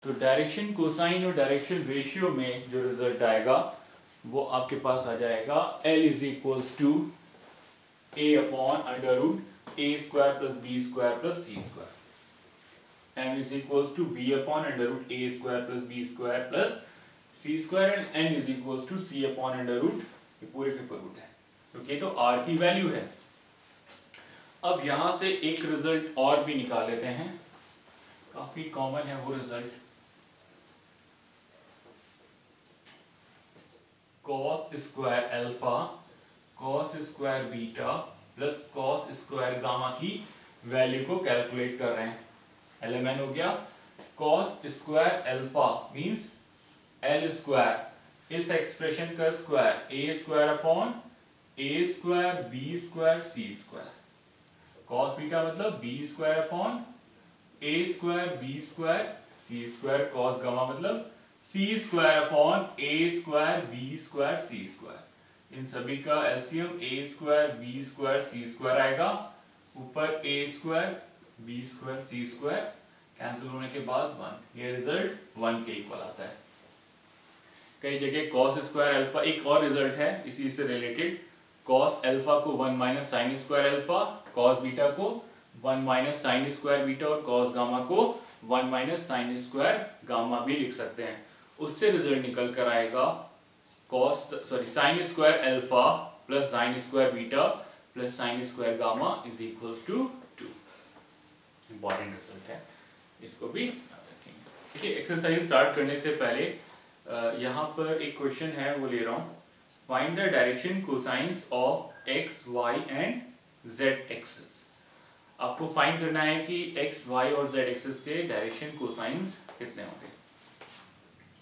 तो direction cosine और direction ratio में जो रिजल्ट आएगा वो आपके पास आ जाएगा L is equals to A upon under root A square plus B square plus C square, M is equals to B upon under root A square plus B square plus C square and N is equals to C upon under root, ये पूरे के ऊपर root है क्योंकि तो are की value है। अब यहां से एक रिजल्ट और भी निकाल लेते हैं, काफी कॉमन है वो result, cos square alpha cos square beta plus cos square gamma की वैल्यू को कैलकुलेट कर रहे हैं। एलएमएन हो गया cos square alpha means L square, इस एक्सप्रेशन का स्क्वायर ए स्क्वायर अपॉन ए स्क्वायर बी स्क्वायर सी स्क्वायर, कॉस बीटा मतलब बी स्क्वायर अपॉन ए स्क्वायर बी स्क्वायर सी स्क्वायर, कॉस गामा मतलब सी स्क्वायर अपॉन ए स्क्वायर बी स्क्वायर सी square. इन सभी का LCM ए square B square सी square आएगा, ऊपर ए square B square सी square cancel होने के बाद 1, ये रिजल्ट 1 के इक्वल आता है। कई जगह कॉस स्क्वायर अल्फा, एक और रिजल्ट है इसी से रिलेटेड, कॉस अल्फा को 1 minus sign square alpha, cos beta को 1 माइनस साइन स्क्वायर बीटा और कॉस गामा को 1 माइनस साइन स्क्वायर गामा भी लिख सकते हैं। उससे रिजल्ट निकल कर आएगा sine square alpha plus sine square beta plus sine square gamma is equals to 2। Important result है, इसको भी याद रखेंगे। देखिए एक्सरसाइज स्टार्ट करने से पहले यहाँ पर एक क्वेश्चन है वो ले रहा हूँ, find the direction cosines of X Y and Z axis. आपको फाइंड करना है कि एक्स वाई और जेड एक्सिस के डायरेक्शन कोसाइंस कितने होंगे।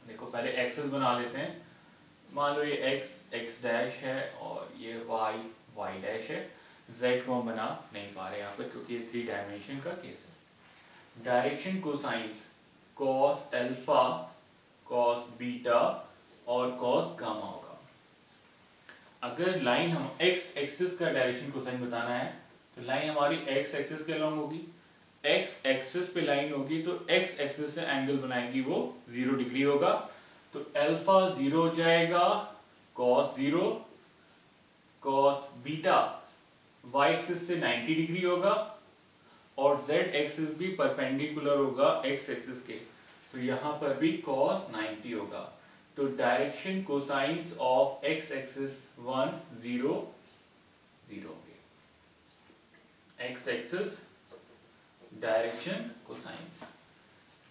देखो पहले एक्सिस बना लेते हैं, मान लो ये एक्स डैश है और ये वाई डैश है, जेड को हम बना नहीं पा रहे यहाँ पर क्योंकि ये 3 डायमेंशन का केस है। Direction cosines cos alpha cos beta और कॉस गामा होगा। अगर लाइन हम एक्स एक्सिस का डायरेक्शन कोसाइन बताना है तो लाइन हमारी एक्स एक्सिस के अलॉन्ग होगी, एक्स एक्सिस पे लाइन होगी तो एक्स एक्सिस से एंगल बनाएगी वो 0 डिग्री होगा, तो अल्फा 0 हो जाएगा, cos 0 cos beta Y axis से 90 डिग्री होगा और जेड एक्सिस भी परपेंडिकुलर होगा एक्स एक्सिस के, तो यहां पर भी कॉस 90 होगा। तो direction cosines of X axis 1 0 0 X axis direction cosines.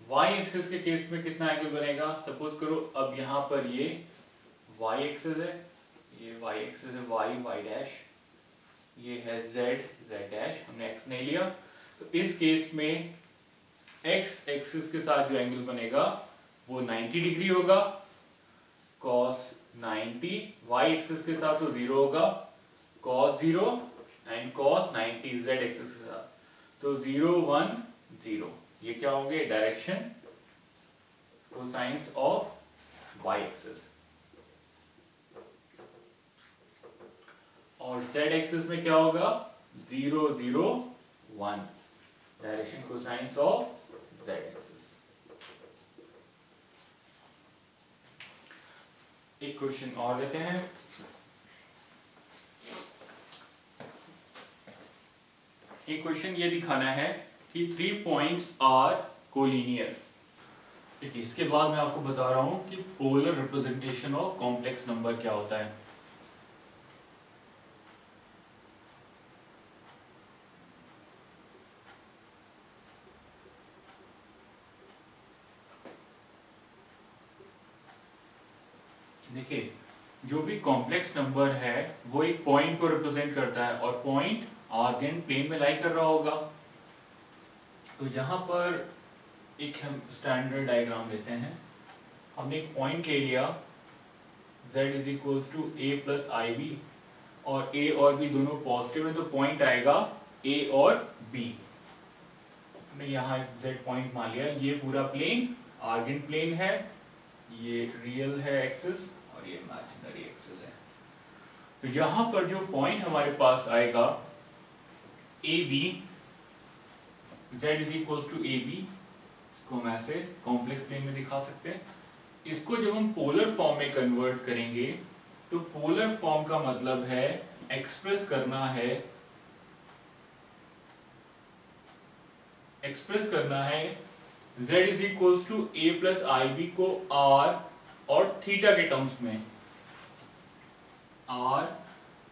Y axis के केस में कितना एंगल बनेगा, सपोज करो अब यहां पर ये वाई एक्सिस है, ये वाई एक्सिस है वाई डैश, ये है जेड डैश, हमने एक्स नहीं लिया, तो इस केस में एक्स एक्सिस के साथ जो एंगल बनेगा वो 90 डिग्री होगा, कॉस 90, वाई एक्सिस के साथ तो 0 होगा, cos 0 and cos 90 Z axis के साथ, तो 0 1 0, ये क्या होंगे direction cosines of Y axis. और जेड एक्सिस में क्या होगा 0 0 1, direction cosines of Z axis. एक क्वेश्चन और लेते हैं, एक क्वेश्चन ये दिखाना है कि 3 पॉइंट्स आर कोलिनियर। देखिए इसके बाद मैं आपको बता रहा हूं कि polar representation of complex number क्या होता है। देखिए जो भी कॉम्प्लेक्स नंबर है वो एक पॉइंट को रिप्रेजेंट करता है और पॉइंट आर्गेन प्लेन में लाई कर रहा होगा। तो यहां पर एक हम स्टैंडर्ड डायग्राम लेते हैं, हमने एक पॉइंट ले लिया z is equals to A plus I B और a और b दोनों पॉजिटिव है तो पॉइंट आएगा a और b। हमने यहाँ एक z पॉइंट मान लिया, ये पूरा प्लेन आर्गेन प्लेन है, ये रियल है एक्सिस और ये इमेजिनरी एक्सिस है। तो यहां पर जो पॉइंट हमारे पास आएगा A B, z is equals to A B, इसको हम ऐसे कॉम्प्लेक्स प्लेन में दिखा सकते हैं। इसको जब हम पोलर फॉर्म में कन्वर्ट करेंगे तो पोलर फॉर्म का मतलब है एक्सप्रेस करना है z is equals to a plus I B को r और थीटा के टर्म्स में, r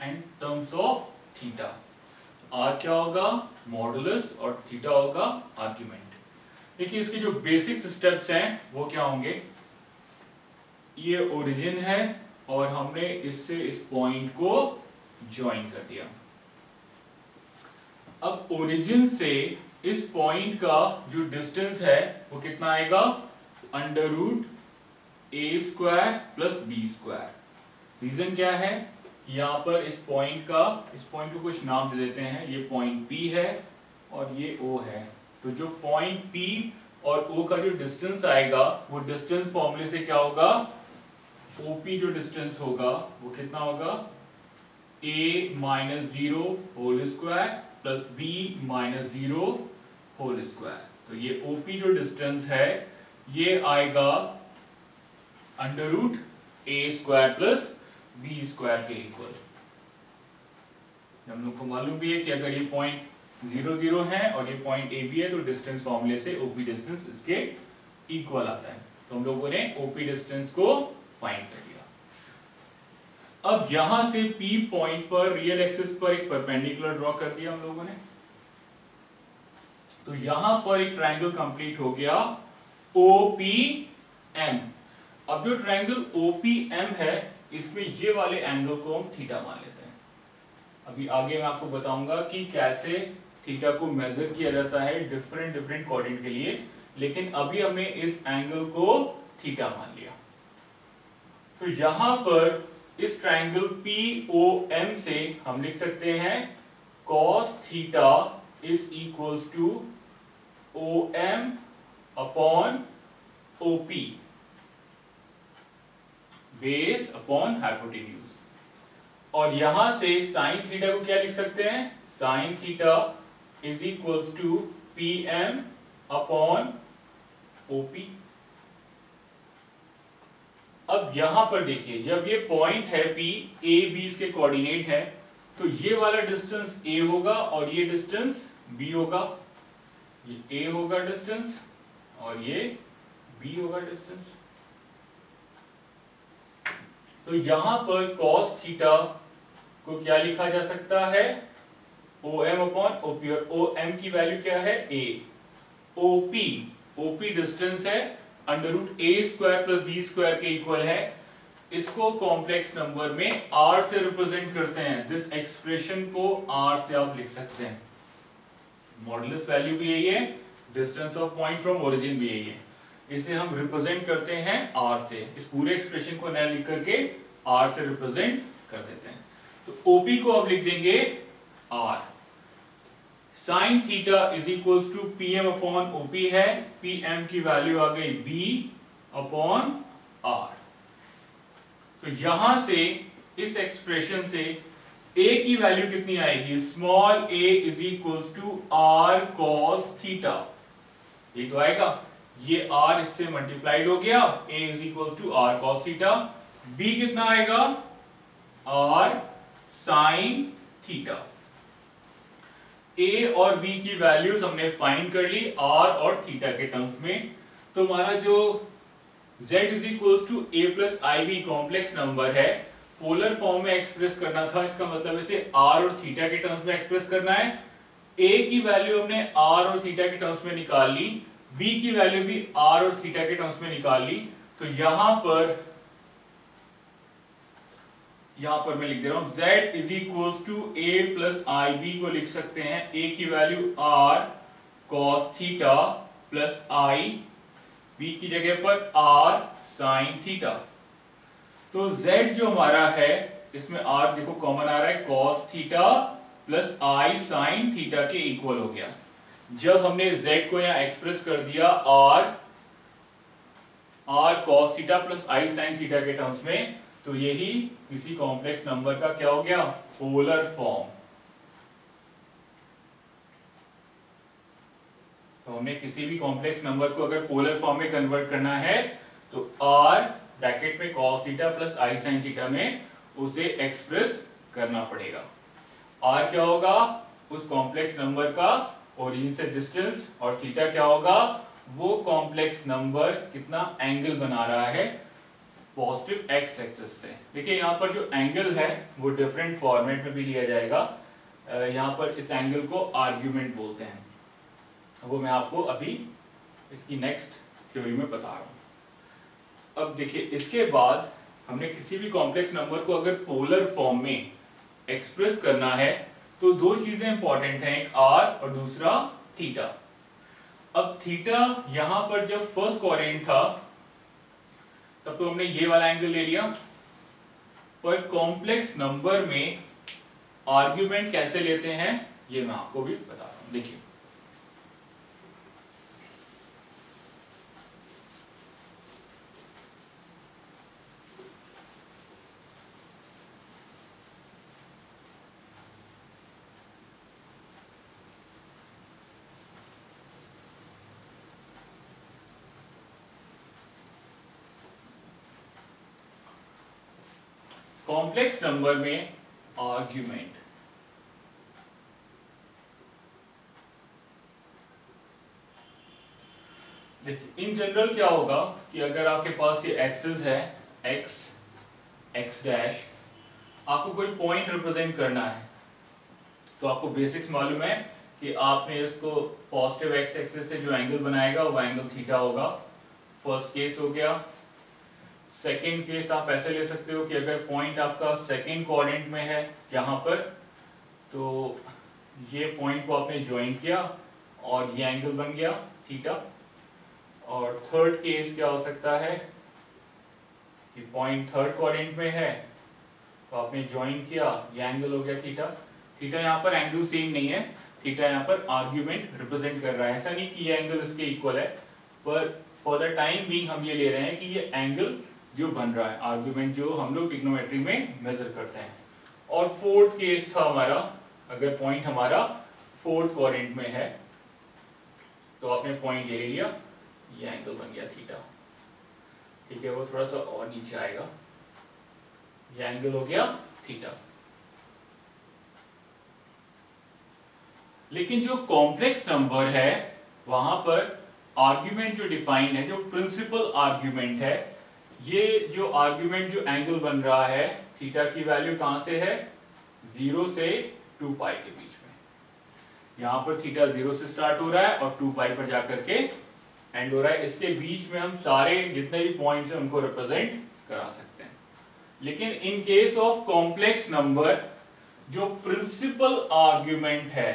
and terms of theta. r क्या होगा मॉडुलस और थीटा होगा आर्ग्यूमेंट। देखिए इसके जो बेसिक स्टेप्स हैं वो क्या होंगे, ये ओरिजिन है और हमने इससे इस पॉइंट को ज्वाइन कर दिया। अब ओरिजिन से इस पॉइंट का जो डिस्टेंस है वो कितना आएगा, अंडर रूट ए square plus B square. Reason क्या है, यहाँ पर इस पॉइंट को कुछ नाम दे देते हैं। ये पॉइंट P है और ये O है। तो जो पॉइंट P और O का जो डिस्टेंस आएगा वो डिस्टेंस फॉर्मूले से क्या होगा, OP जो डिस्टेंस होगा वो कितना होगा, a minus 0 whole square plus b minus 0 whole square. तो ये OP जो डिस्टेंस है ये आएगा under root a square plus b square के इक्वल। हम लोग को मालूम भी है कि अगर ये पॉइंट 0 0 है और ये पॉइंट a b है तो डिस्टेंस फॉर्मूले से OP डिस्टेंस इसके इक्वल आता है। तो हम लोगों ने OP डिस्टेंस को फाइंड कर लिया। अब यहां से P पॉइंट पर रियल एक्सिस पर एक परपेंडिकुलर ड्रॉ कर दिया हम लोगों ने। तो यहां पर एक ट्रायंगल कंप्लीट हो गया OPM। अब जो ट्रायंगल OPM है इसमें ये वाले एंगल को हम थीटा मान लेते हैं। अभी आगे मैं आपको बताऊंगा कि कैसे थीटा को मेजर किया जाता है डिफरेंट कोऑर्डिनेट के लिए, लेकिन अभी हमने इस एंगल को थीटा मान लिया। तो यहां पर इस ट्रायंगल POM से हम लिख सकते हैं cos theta is equals to OM upon OP base upon hypotenuse. और यहां से साइन थीटा को क्या लिख सकते हैं, sine theta is equals to PM upon OP। अब यहां पर देखिए जब ये पॉइंट है P, A, B इसके कोऑर्डिनेट है तो ये वाला डिस्टेंस A होगा और ये डिस्टेंस B होगा। ये A होगा डिस्टेंस और ये B होगा डिस्टेंस। तो यहां पर cos थीटा को क्या लिखा जा सकता है, OM अपॉन OP, और OM की वैल्यू क्या है A। OP डिस्टेंस है अंडर रूट ए स्क्वायर प्लस बी स्क्वायर के इक्वल है। इसको कॉम्प्लेक्स नंबर में R से रिप्रेजेंट करते हैं। दिस एक्सप्रेशन को R से आप लिख सकते हैं। मॉडुलस वैल्यू भी यही है, distance of point from origin भी यही है। इसे हम रिप्रेजेंट करते हैं R से। इस पूरे एक्सप्रेशन को नया लिख करके R से रिप्रेजेंट कर देते हैं। तो OP को आप लिख देंगे R। Sine theta is equals to PM upon OP है। PM की वैल्यू आ गई B अपॉन R। तो यहां से इस एक्सप्रेशन से A की वैल्यू कितनी आएगी, small a is equals to R cos theta. ये तो आएगा, ये R इससे मल्टीप्लाइड हो गया, A is equals to R cos theta. B कितना आएगा, R sin थीटा। A और B की वैल्यूज हमने फाइंड कर ली R और थीटा के टर्म्स में। तो हमारा जो Z is equals to A plus I B complex number है, पोलर फॉर्म में एक्सप्रेस करना था। इसका मतलब इसे R और थीटा के टर्म्स में एक्सप्रेस करना है। A की वैल्यू हमने R और थीटा के टर्म्स में निकाल ली, B की वैल्यू भी R और थीटा के टर्म्स में निकाल ली। तो यहां पर मैं लिख दे रहा हूं Z is equals to A plus I B को लिख सकते हैं A की value R cos theta plus I, B की जगह पर R sin थीटा। तो Z जो हमारा है इसमें R देखो कॉमन आ रहा है, cos theta plus I sin theta के इक्वल हो गया। जब हमने Z को यहां एक्सप्रेस कर दिया R cos theta plus I sin theta के टर्म्स में, तो यही किसी कॉम्प्लेक्स नंबर का क्या हो गया, पोलर फॉर्म। तो तो हमने किसी भी कॉम्प्लेक्स नंबर को अगर पोलर फॉर्म में कन्वर्ट करना है तो r ब्रैकेट में cos theta plus i sin theta में उसे एक्सप्रेस करना पड़ेगा। r क्या होगा, उस कॉम्प्लेक्स नंबर का ओरिजिन से डिस्टेंस, और थीटा क्या होगा, वो कॉम्प्लेक्स नंबर कितना एंगल बना रहा है पॉजिटिव एक्स एक्सिस से। देखिए यहाँ पर जो एंगल है वो डिफरेंट फॉर्मेट में भी लिया जाएगा। यहाँ पर इस एंगल को आर्ग्यूमेंट बोलते हैं, वो मैं आपको अभी इसकी नेक्स्ट थ्योरी में बता रहा हूँ। अब देखिए इसके बाद हमने किसी भी कॉम्प्लेक्स नंबर को अगर पोलर फॉर्म में एक्सप्रेस करना है तो दो चीजें इंपॉर्टेंट हैं, एक आर और दूसरा थीटा। अब थीटा यहां पर जब फर्स्ट क्वाड्रेंट था तब तो हमने ये वाला एंगल ले लिया, पर कॉम्प्लेक्स नंबर में आर्ग्यूमेंट कैसे लेते हैं ये मैं आपको भी बता रहा हूं। देखिए कॉम्प्लेक्स नंबर में आर्ग्यूमेंट, देखिए इन जनरल क्या होगा कि अगर आपके पास ये एक्सिस है x x डैश, आपको कोई पॉइंट रिप्रेजेंट करना है तो आपको बेसिक्स मालूम है कि आपने इसको पॉजिटिव x एक्सिस से जो एंगल बनाएगा वो एंगल थीटा होगा। फर्स्ट केस हो गया। सेकेंड केस आप ऐसे ले सकते हो कि अगर पॉइंट आपका सेकेंड क्वाड्रेंट में है यहाँ पर, तो ये पॉइंट को आपने ज्वाइन किया और ये एंगल बन गया थीटा। और थर्ड केस क्या हो सकता है कि पॉइंट थर्ड क्वाड्रेंट में है तो आपने ज्वाइन किया, ये एंगल हो गया थीटा। थीटा यहाँ पर एंगल सेम नहीं है, थीटा यहाँ पर आर्ग्यूमेंट रिप्रेजेंट कर रहा है। ऐसा नहीं कि ये एंगल इसके इक्वल है, पर फॉर द टाइम बीइंग हम ये ले रहे हैं कि ये एंगल जो बन रहा है, आर्ग्यूमेंट जो हम लोग ट्रिग्नोमेट्री में मेजर करते हैं। और फोर्थ केस था हमारा, अगर पॉइंट हमारा फोर्थ क्वाड्रेंट में है तो आपने पॉइंट ये ले लिया, ये एंगल बन गया थीटा। ठीक है, वो थोड़ा सा और नीचे आएगा, ये एंगल हो गया थीटा। लेकिन जो कॉम्प्लेक्स नंबर है वहां पर आर्ग्यूमेंट जो डिफाइंड है, जो प्रिंसिपल आर्ग्यूमेंट है, ये जो आर्ग्यूमेंट जो एंगल बन रहा है थीटा की वैल्यू कहां से है, 0 से 2 पाई के बीच में। यहां पर थीटा 0 से स्टार्ट हो रहा है और 2 पाई पर जाकर के एंड हो रहा है। इसके बीच में हम सारे जितने भी पॉइंट्स हैं उनको रिप्रेजेंट करा सकते हैं। लेकिन in case of complex number जो प्रिंसिपल आर्ग्यूमेंट है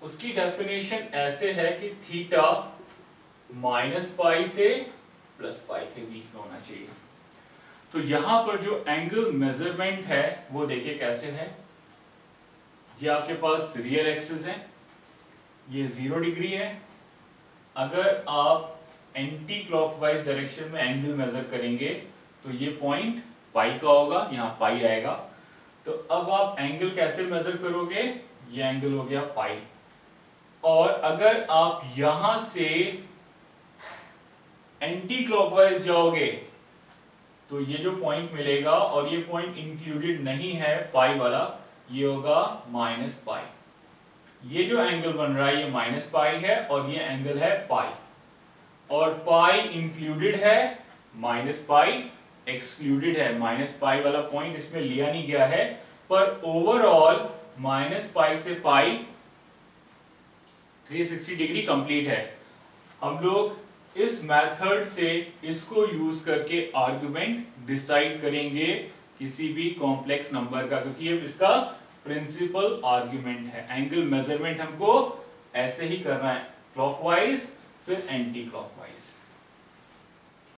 उसकी डेफिनेशन ऐसे है कि थीटा -पाई से +पाई के बीच में होना चाहिए। तो यहां पर जो एंगल मेजरमेंट है वो देखिए कैसे है। ये आपके पास रियल एक्सिस है, ये 0 डिग्री है। अगर आप एंटी क्लॉकवाइज डायरेक्शन में एंगल मेजर करेंगे तो ये पॉइंट पाई का होगा, यहाँ पाई आएगा। तो अब आप एंगल कैसे मेजर करोगे, ये एंगल हो गया पाई। और अगर आप यहां से एंटी क्लॉकवाइज जाओगे तो ये जो पॉइंट मिलेगा, और ये पॉइंट इंक्लूडेड नहीं है पाई वाला, ये होगा -पाई। ये जो एंगल बन रहा है ये -पाई है और ये एंगल है पाई, और पाई इंक्लूडेड है, -पाई एक्सक्लूडेड है। -पाई वाला पॉइंट इसमें लिया नहीं गया है, पर ओवरऑल -पाई से पाई 360 डिग्री कंप्लीट है। हम लोग इस मेथड से इसको यूज करके आर्गुमेंट डिसाइड करेंगे किसी भी कॉम्प्लेक्स नंबर का, क्योंकि ये इसका प्रिंसिपल आर्गुमेंट है। एंगल मेजरमेंट हमको ऐसे ही करना है, क्लॉकवाइज फिर एंटी क्लॉकवाइज।